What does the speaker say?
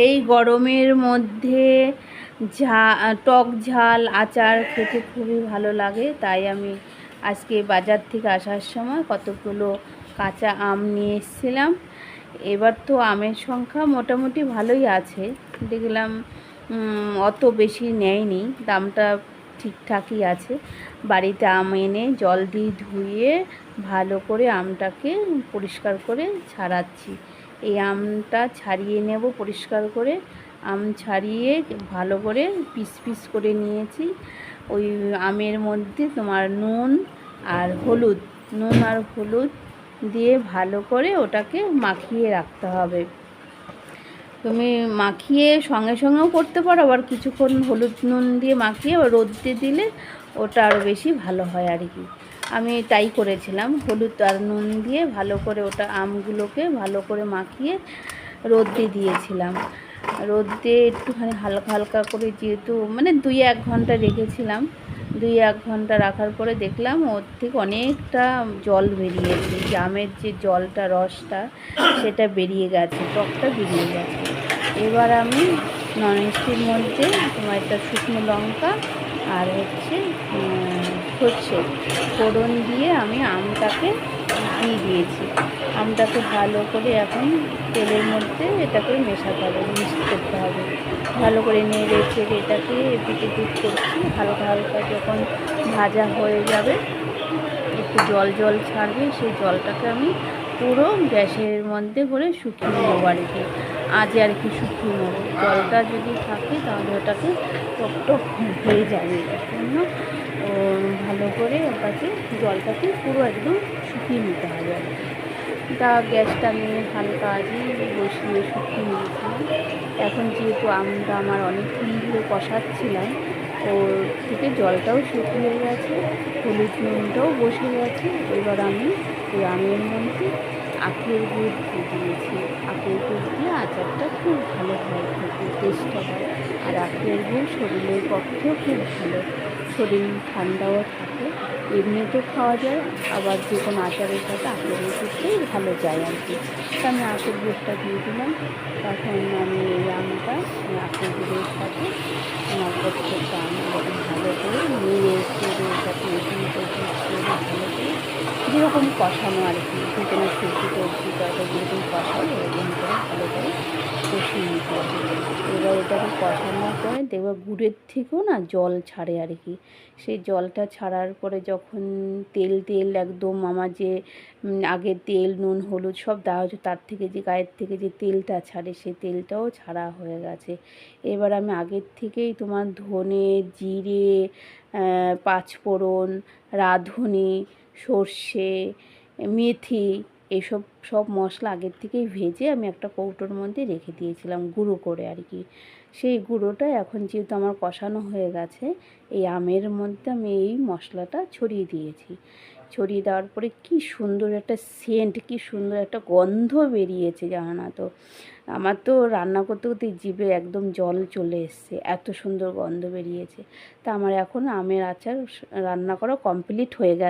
এই গরমের মধ্যে টক ঝাল আচার খেতে খুবই ভালো লাগে, তাই আমি আজকে বাজার থেকে আসার সময় কতগুলো কাঁচা আম নিয়ে এসেছিলাম। এবার তো আমের সংখ্যা মোটামুটি ভালোই আছে, দেখলাম অত বেশি নেয়নি, দামটা ঠিকঠাকই আছে। বাড়িতে আম এনে জল দিয়ে ধুয়ে ভালো করে আমটাকে পরিষ্কার করে ছাড়াচ্ছি। এই আমটা ছাড়িয়ে নেব পরিষ্কার করে। আম ছাড়িয়ে ভালো করে পিস পিস করে নিয়েছি। ওই আমের মধ্যে তোমার নুন আর হলুদ দিয়ে ভালো করে ওটাকে মাখিয়ে রাখতে হবে। তুমি মাখিয়ে সঙ্গে সঙ্গেও করতে পারো, আবার কিছুক্ষণ হলুদ নুন দিয়ে মাখিয়ে আবার রোদে দিলে ওটা আরও বেশি ভালো হয় আর কি। আমি তাই করেছিলাম, হলুদ আর নুন দিয়ে ভালো করে ওটা আমগুলোকে ভালো করে মাখিয়ে রোদে দিয়েছিলাম। রোদে একটুখানি হালকা হালকা করে, যেহেতু মানে 2-1 ঘন্টা রেখেছিলাম। 2-1 ঘন্টা রাখার পরে দেখলাম ওর থেকে অনেকটা জল বেরিয়েছে, আমের যে জলটা রসটা সেটা বেরিয়ে গেছে, টকটা বেরিয়ে গেছে। এবার আমি ননস্টিকের মধ্যে তোমার একটা শুকনো লঙ্কা আর হচ্ছে সর্ষে ফোড়ন দিয়ে আমি আমটাকে দিয়ে দিয়েছি। আমটাকে ভালো করে এখন তেলের মধ্যে এটাকে মেশাতে হবে, মিক্স করতে হবে। ভালো করে নেড়ে চেড়ে এটাকে এপিট এপিট করছি। হালকা হালকা যখন ভাজা হয়ে যাবে, একটু জল জল ছাড়বে, সেই জলটাকে আমি পুরো গ্যাসের মধ্যে করে শুকিয়ে নেবো আর কি। আর কি শুকিয়ে নেবো, জলটা যদি থাকে তাহলে ওটাকে টক টক হয়ে যাবে। এর জন্য ভালো করে ওটাকে জলটাকে পুরো একদম শুকিয়ে নিতে হবে আর কি। তা গ্যাসটা আমি হালকা আজই বসিয়ে শুকিয়ে নিয়েছিলাম। এখন যেহেতু আমটা আমার অনেকক্ষণ ধরে কষাচ্ছিলাম, ওর থেকে জলটাও শুকিয়ে গেছে, হলুদ নুনটাও বসে গেছে। এবার আমি ওই আমের মধ্যে আখের গুড় দিয়ে দিয়েছি। আখের গুড় দিয়ে আচারটা খুব ভালো হয়, খেতে টেস্ট হয়। আর আখের গুড় শরীরের পক্ষেও খুব ভালো, শরীর ঠান্ডাও থাকে। এমনিতেও খাওয়া যায়, আবার যে কোনো আচারের সাথে আখের গুড়টাই ভালো যায় আর কি। তা আমি আখের গুড়টা দিয়ে দিলাম। তখন আমি এই আমটা আখের গুড়ের সাথে আমার প্রত্যেকটা আম ভালো করে নিয়ে চেড়ে এটাকে ভালো করে যেরকম কষানো আর কি, যে কোনো সবজি টবজি তরকারি যেরকম কষাই এরকম করে ভালো করে কষিয়ে নিতে হবে। এবার এটাকে কষানোর পরে দেখবে গুড়ের থেকেও না জল ছাড়ে আর কি। সেই জলটা ছাড়ার পরে যখন তেল তেল একদম আমার যে আগে তেল নুন হলুদ সব দেওয়া হচ্ছে, তার থেকে যে গায়ের থেকে যে তেলটা ছাড়ে সেই তেলটাও ছাড়া হয়ে গেছে। এবার আমি আগের থেকেই তোমার ধনে জিরে পাঁচফোড়ন রাঁধুনি সর্ষে মেথি এসব সব মশলা আগের থেকেই ভেজে আমি একটা কৌটোর মধ্যে রেখে দিয়েছিলাম গুঁড়ো করে আর কি। সেই গুঁড়োটা এখন যেহেতু আমার কষানো হয়ে গেছে, এই আমের মধ্যে আমি এই মশলাটা ছড়িয়ে দিয়েছি। ছড়িয়ে দেওয়ার পরে কি সুন্দর একটা সেন্ট, কি সুন্দর একটা গন্ধ বেরিয়েছে জানো না তো। আমার তো রান্না করতে করতে জিভে একদম জল চলে এসছে, এত সুন্দর গন্ধ বেরিয়েছে। তা আমার এখন আমের আচার রান্না করা কমপ্লিট হয়ে গেছে।